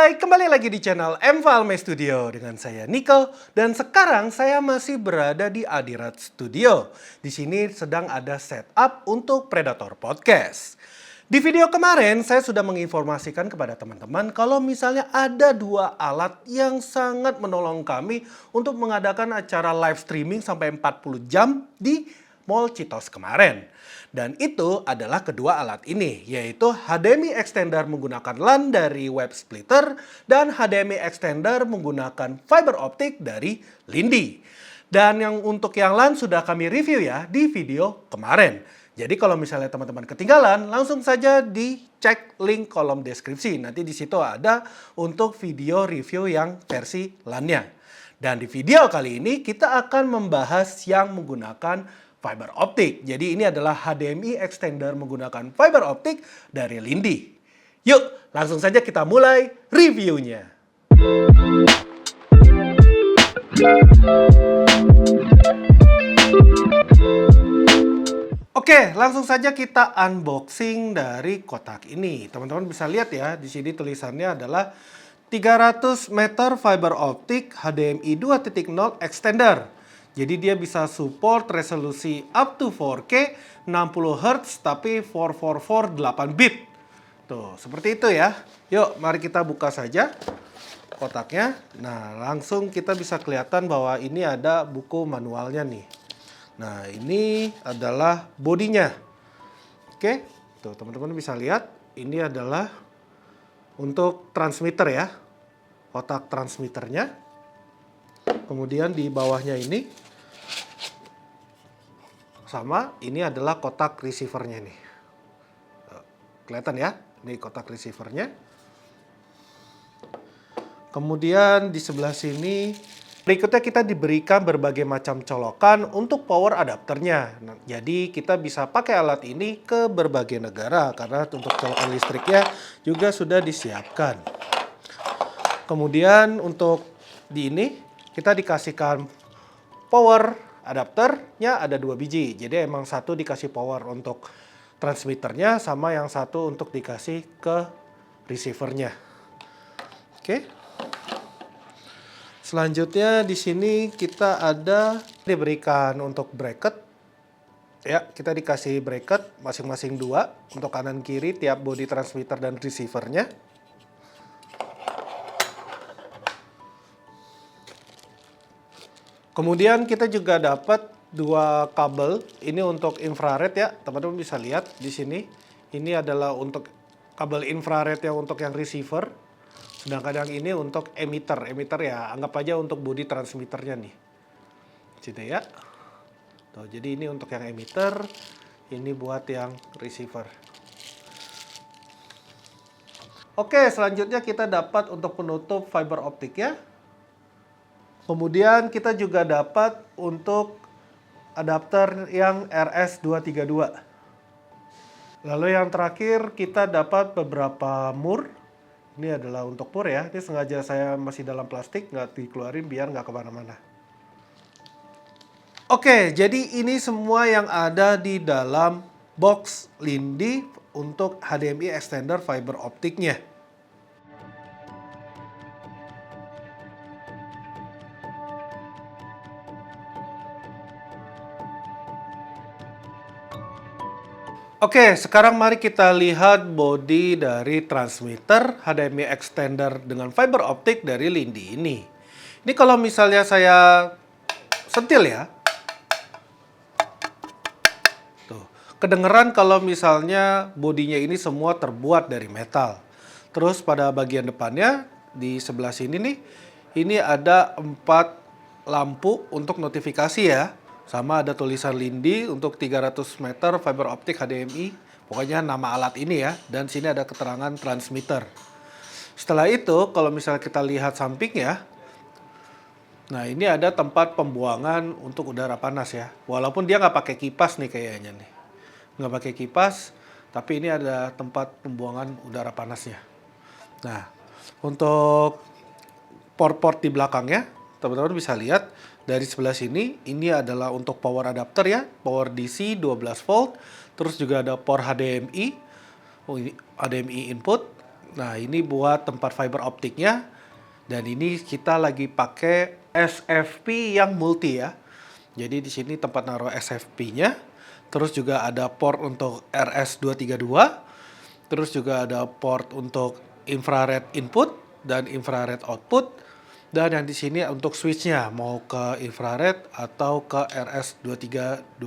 Hai, kembali lagi di channel MValme Studio dengan saya Nico dan sekarang saya masih berada di Adirat Studio. Di sini sedang ada setup untuk Predator Podcast. Di video kemarin saya sudah menginformasikan kepada teman-teman kalau misalnya ada dua alat yang sangat menolong kami untuk mengadakan acara live streaming sampai 40 jam di Mall Citos kemarin. Dan itu adalah kedua alat ini, yaitu HDMI extender menggunakan LAN dari Web Splitter dan HDMI extender menggunakan fiber optik dari Lindy. Dan yang untuk yang LAN sudah kami review ya di video kemarin. Jadi kalau misalnya teman-teman ketinggalan, langsung saja dicek link kolom deskripsi. Nanti di situ ada untuk video review yang versi LAN-nya. Dan di video kali ini kita akan membahas yang menggunakan fiber optik. Jadi ini adalah HDMI extender menggunakan fiber optik dari Lindy. Yuk, langsung saja kita mulai reviewnya. Oke, langsung saja kita unboxing dari kotak ini. Teman-teman bisa lihat ya, di sini tulisannya adalah 300 meter fiber optik HDMI 2.0 extender. Jadi dia bisa support resolusi up to 4K 60 Hz tapi 444 8 bit. Tuh, seperti itu ya. Yuk, mari kita buka saja kotaknya. Nah, langsung kita bisa kelihatan bahwa ini ada buku manualnya nih. Nah, ini adalah bodinya. Oke, tuh teman-teman bisa lihat. Ini adalah untuk transmitter ya. Kotak transmitternya. Kemudian di bawahnya ini sama, ini adalah kotak receivernya nih. Kelihatan ya, ini kotak receivernya. Kemudian di sebelah sini, berikutnya kita diberikan berbagai macam colokan untuk power adapternya. Nah, jadi kita bisa pakai alat ini ke berbagai negara karena untuk colokan listriknya juga sudah disiapkan. Kemudian untuk di ini kita dikasihkan power adapternya ada 2 biji. Jadi emang satu dikasih power untuk transmitternya sama yang satu untuk dikasih ke receivernya. Oke. Selanjutnya di sini kita ada diberikan untuk bracket. Ya, kita dikasih bracket masing-masing 2 untuk kanan kiri tiap body transmitter dan receivernya. Kemudian kita juga dapat 2 kabel, ini untuk infrared ya, teman-teman bisa lihat di sini. Ini adalah untuk kabel infrared yang untuk yang receiver, sedangkan yang ini untuk emitter. Emitter ya, anggap aja untuk body transmitternya nih. Gitu ya. Tuh, jadi ini untuk yang emitter, ini buat yang receiver. Oke, selanjutnya kita dapat untuk penutup fiber optik ya. Kemudian kita juga dapat untuk adapter yang RS232. Lalu yang terakhir kita dapat beberapa mur. Ini adalah untuk mur ya. Ini sengaja saya masih dalam plastik, nggak dikeluarin biar nggak kemana-mana. Oke, jadi ini semua yang ada di dalam box Lindy untuk HDMI extender fiber optiknya. Oke, sekarang mari kita lihat body dari transmitter HDMI extender dengan fiber optik dari Lindy ini. Ini kalau misalnya saya sentil ya. Tuh, kedengeran kalau misalnya bodinya ini semua terbuat dari metal. Terus pada bagian depannya di sebelah sini nih, ini ada 4 lampu untuk notifikasi ya. Sama ada tulisan Lindy untuk 300 meter fiber optik HDMI. Pokoknya nama alat ini ya. Dan sini ada keterangan transmitter. Setelah itu, kalau misalnya kita lihat sampingnya. Nah, ini ada tempat pembuangan untuk udara panas ya. Walaupun dia nggak pakai kipas nih kayaknya nih. Nggak pakai kipas, tapi ini ada tempat pembuangan udara panasnya. Nah, untuk port-port di belakangnya, teman-teman bisa lihat. Dari sebelah sini, ini adalah untuk power adapter ya, power DC 12 volt, terus juga ada port HDMI, ini HDMI input, Nah, ini buat tempat fiber optiknya. Dan ini kita lagi pakai SFP yang multi ya. Jadi di sini tempat naruh SFP-nya. Terus juga ada port untuk RS232. Terus juga ada port untuk infrared input dan infrared output. Dan yang di sini untuk switch-nya mau ke infrared atau ke RS232.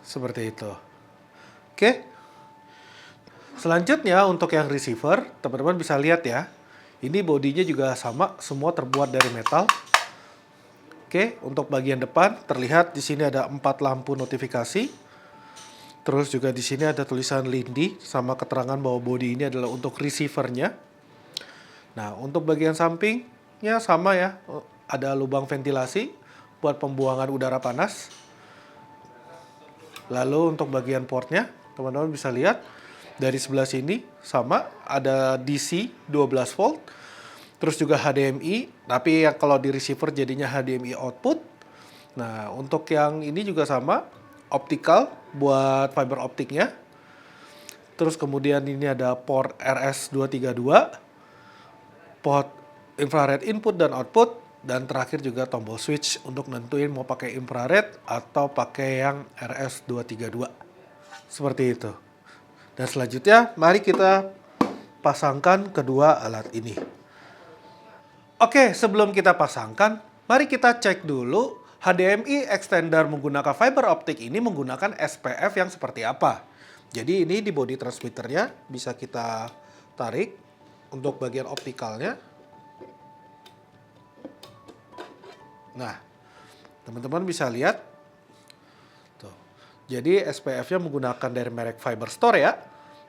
Seperti itu. Oke. Selanjutnya untuk yang receiver, teman-teman bisa lihat ya. Ini bodinya juga sama, semua terbuat dari metal. Oke, untuk bagian depan terlihat di sini ada 4 lampu notifikasi. Terus juga di sini ada tulisan Lindy sama keterangan bahwa bodi ini adalah untuk receivernya. Nah, untuk bagian sampingnya sama ya, ada lubang ventilasi buat pembuangan udara panas. Lalu untuk bagian portnya, teman-teman bisa lihat dari sebelah sini sama, ada DC 12 volt. Terus juga HDMI, tapi ya kalau di receiver jadinya HDMI output. Nah, untuk yang ini juga sama, optical buat fiber optiknya. Terus kemudian ini ada port RS232, port infrared input dan output, dan terakhir juga tombol switch untuk nentuin mau pakai infrared atau pakai yang RS232. Seperti itu. Dan selanjutnya, mari kita pasangkan kedua alat ini. Oke, sebelum kita pasangkan, mari kita cek dulu HDMI extender menggunakan fiber optik ini menggunakan SPF yang seperti apa. Jadi ini di body transmitternya bisa kita tarik untuk bagian optikalnya. Nah, teman-teman bisa lihat. Tuh. Jadi SPF-nya menggunakan dari merek Fiberstore ya,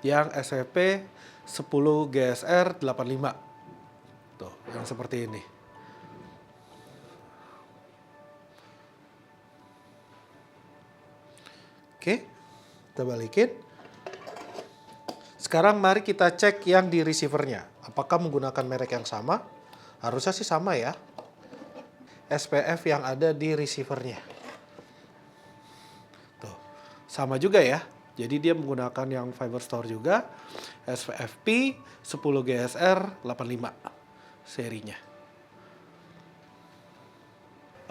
yang SFP 10 GSR 85. Tuh, yang seperti ini. Oke, kita balikin. Sekarang mari kita cek yang di receivernya. Apakah menggunakan merek yang sama? Harusnya sih sama ya. SPF yang ada di receivernya. Tuh, sama juga ya. Jadi dia menggunakan yang Fiberstore juga. SFP 10 GSR 85. Serinya.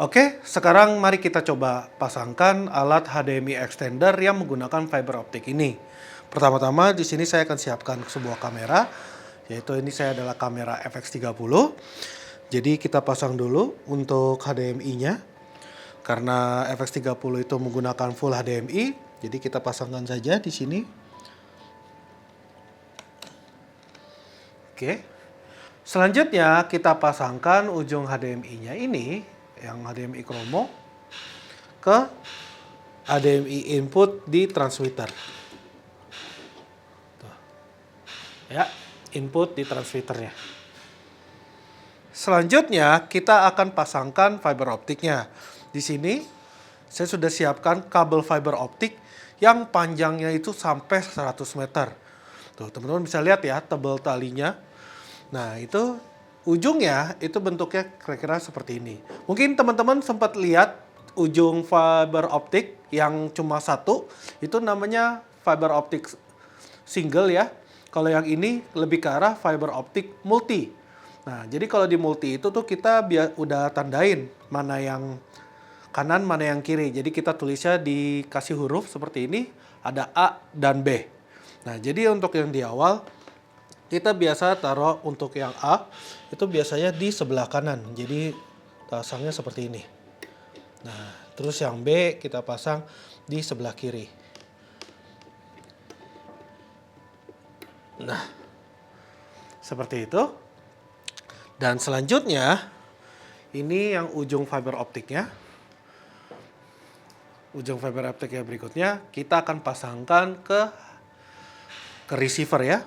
Oke, sekarang mari kita coba pasangkan alat HDMI extender yang menggunakan fiber optik ini. Pertama-tama di sini saya akan siapkan sebuah kamera, yaitu ini saya adalah kamera FX30. Jadi kita pasang dulu untuk HDMI-nya. Karena FX30 itu menggunakan full HDMI, jadi kita pasangkan saja di sini. Oke. Selanjutnya kita pasangkan ujung HDMI-nya ini, yang HDMI Chromo, ke HDMI input di transmitter. Tuh. Ya, input di transmitternya. Selanjutnya kita akan pasangkan fiber optiknya. Di sini saya sudah siapkan kabel fiber optik yang panjangnya itu sampai 100 meter. Tuh, teman-teman bisa lihat ya tebal talinya. Nah, itu ujungnya itu bentuknya kira-kira seperti ini. Mungkin teman-teman sempat lihat ujung fiber optik yang cuma satu, itu namanya fiber optik single ya. Kalau yang ini lebih ke arah fiber optik multi. Nah, jadi kalau di multi itu tuh kita udah tandain mana yang kanan, mana yang kiri. Jadi kita tulisnya dikasih huruf seperti ini, ada A dan B. Nah, jadi untuk yang di awal, kita biasa taruh untuk yang A, itu biasanya di sebelah kanan. Jadi pasangnya seperti ini. Nah, terus yang B kita pasang di sebelah kiri. Nah, seperti itu. Dan selanjutnya, ini yang ujung fiber optiknya. Ujung fiber optiknya berikutnya, kita akan pasangkan ke receiver ya.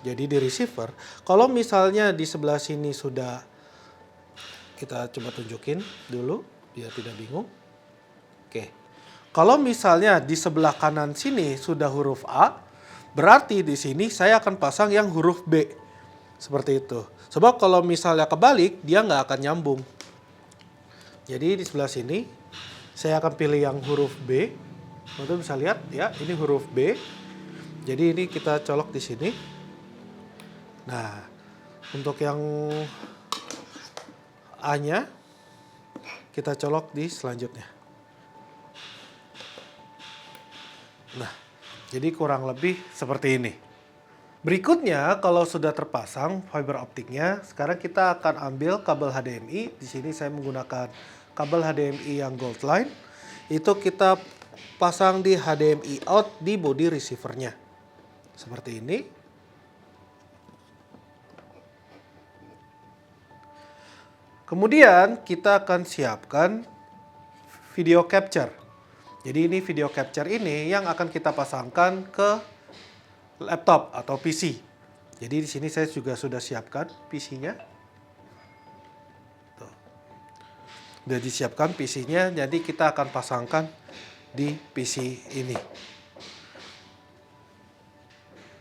Jadi di receiver, kalau misalnya di sebelah sini sudah, kita coba tunjukin dulu biar tidak bingung. Oke, kalau misalnya di sebelah kanan sini sudah huruf A, berarti di sini saya akan pasang yang huruf B. Seperti itu. Sebab kalau misalnya kebalik, dia nggak akan nyambung. Jadi di sebelah sini, saya akan pilih yang huruf B. Teman-teman bisa lihat ya, ini huruf B. Jadi ini kita colok di sini. Nah, untuk yang A-nya kita colok di selanjutnya. Nah, jadi kurang lebih seperti ini. Berikutnya, kalau sudah terpasang fiber optiknya, sekarang kita akan ambil kabel HDMI. Di sini saya menggunakan kabel HDMI yang gold line. Itu kita pasang di HDMI out di body receivernya. Seperti ini. Kemudian kita akan siapkan video capture. Jadi ini video capture ini yang akan kita pasangkan ke laptop atau PC. Jadi di sini saya juga sudah siapkan PC-nya. Sudah disiapkan PC-nya, jadi kita akan pasangkan di PC ini.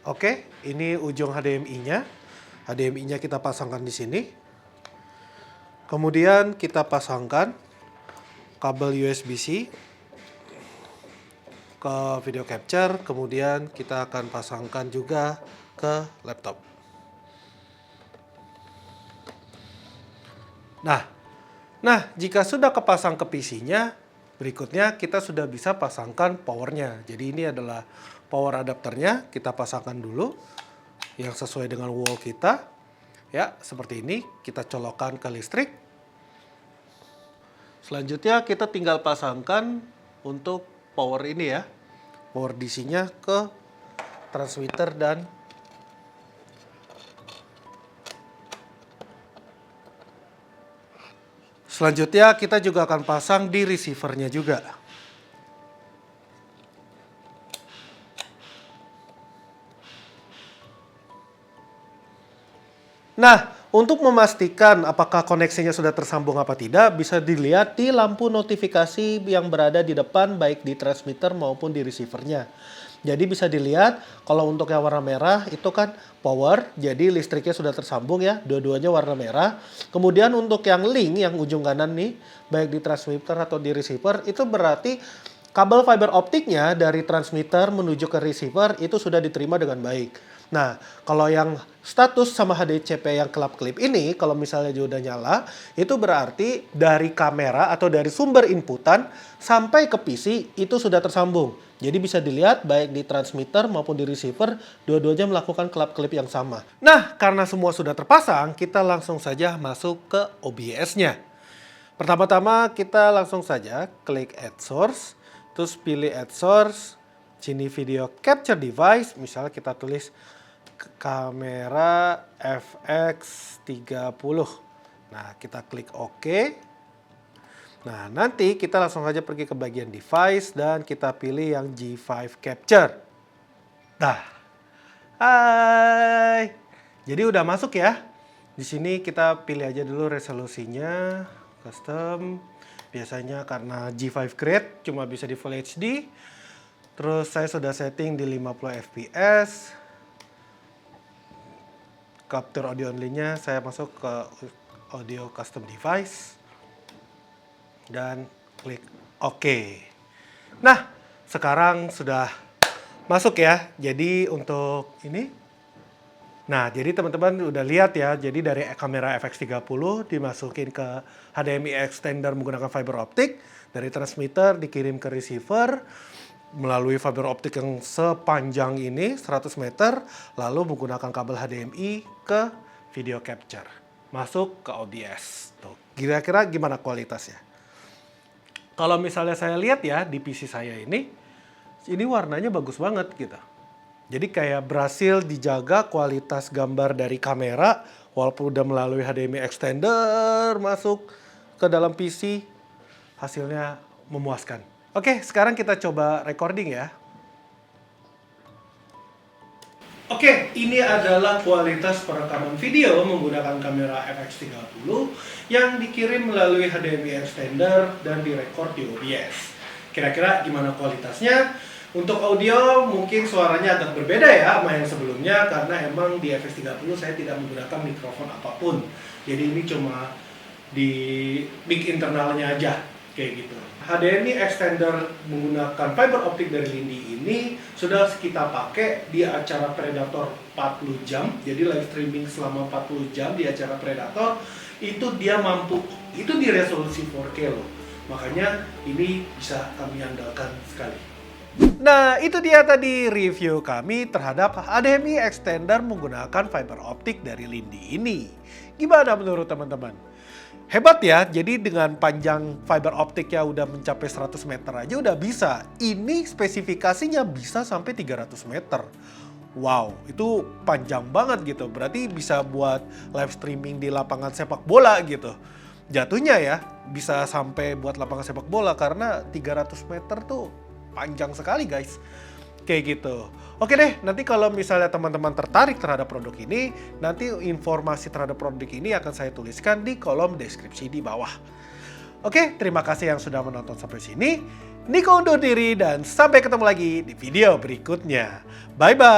Oke, ini ujung HDMI-nya. HDMI-nya kita pasangkan di sini. Kemudian kita pasangkan kabel USB-C ke video capture, kemudian kita akan pasangkan juga ke laptop. Nah, jika sudah kepasang ke PC-nya, berikutnya kita sudah bisa pasangkan powernya. Jadi ini adalah power adapternya, kita pasangkan dulu yang sesuai dengan wall kita. Ya, seperti ini, kita colokkan ke listrik. Selanjutnya kita tinggal pasangkan untuk power ini ya, power DC-nya ke transmitter dan selanjutnya kita juga akan pasang di receiver-nya juga. Nah, untuk memastikan apakah koneksinya sudah tersambung apa tidak, bisa dilihat di lampu notifikasi yang berada di depan baik di transmitter maupun di receivernya. Jadi bisa dilihat kalau untuk yang warna merah itu kan power, jadi listriknya sudah tersambung ya, dua-duanya warna merah. Kemudian untuk yang link, yang ujung kanan nih, baik di transmitter atau di receiver, itu berarti kabel fiber optiknya dari transmitter menuju ke receiver itu sudah diterima dengan baik. Nah, kalau yang status sama HDCP yang kelap-kelip ini, kalau misalnya dia udah nyala, itu berarti dari kamera atau dari sumber inputan sampai ke PC itu sudah tersambung. Jadi bisa dilihat baik di transmitter maupun di receiver, dua-duanya melakukan kelap-kelip yang sama. Nah, karena semua sudah terpasang, kita langsung saja masuk ke OBS-nya. Pertama-tama kita langsung saja klik Add Source, terus pilih Add Source, sini video capture device, misalnya kita tulis kamera FX30. Nah, kita klik OK. Nah, nanti kita langsung saja pergi ke bagian device dan kita pilih yang G5 Capture. Nah, hai. Jadi udah masuk ya. Di sini kita pilih aja dulu resolusinya, custom. Biasanya karena G5 Crate cuma bisa di Full HD. Terus saya sudah setting di 50 fps. Capture audio only-nya saya masuk ke audio custom device dan klik OK. Nah, sekarang sudah masuk ya. Jadi untuk ini, nah jadi teman-teman udah lihat ya. Jadi dari kamera FX30 dimasukin ke HDMI extender menggunakan fiber optik, dari transmitter dikirim ke receiver melalui fiber optik yang sepanjang ini 100 meter, lalu menggunakan kabel HDMI ke video capture, masuk ke OBS. Tuh, kira-kira gimana kualitasnya? Kalau misalnya saya lihat ya di PC saya ini warnanya bagus banget gitu. Jadi kayak berhasil dijaga kualitas gambar dari kamera, walaupun udah melalui HDMI extender masuk ke dalam PC, hasilnya memuaskan. Oke, sekarang kita coba recording ya. Oke, ini adalah kualitas perekaman video menggunakan kamera FX30 yang dikirim melalui HDMI extender dan direkord di OBS. Kira-kira gimana kualitasnya? Untuk audio mungkin suaranya agak berbeda ya sama yang sebelumnya karena emang di FX30 saya tidak menggunakan mikrofon apapun. Jadi ini cuma di mic internalnya aja kayak gitu. HDMI extender menggunakan fiber optik dari Lindy ini sudah kita pakai di acara Predator 40 jam, jadi live streaming selama 40 jam di acara Predator, itu dia mampu, itu di resolusi 4K loh. Makanya ini bisa kami andalkan sekali. Nah, itu dia tadi review kami terhadap HDMI extender menggunakan fiber optik dari Lindy ini. Gimana menurut teman-teman? Hebat ya, jadi dengan panjang fiber optiknya udah mencapai 100 meter aja udah bisa. Ini spesifikasinya bisa sampai 300 meter. Wow, itu panjang banget gitu. Berarti bisa buat live streaming di lapangan sepak bola gitu. Jatuhnya ya, bisa sampai buat lapangan sepak bola karena 300 meter tuh panjang sekali guys. Kayak gitu. Oke deh, nanti kalau misalnya teman-teman tertarik terhadap produk ini, nanti informasi terhadap produk ini akan saya tuliskan di kolom deskripsi di bawah. Oke, terima kasih yang sudah menonton sampai sini. Niko undur diri dan sampai ketemu lagi di video berikutnya. Bye-bye!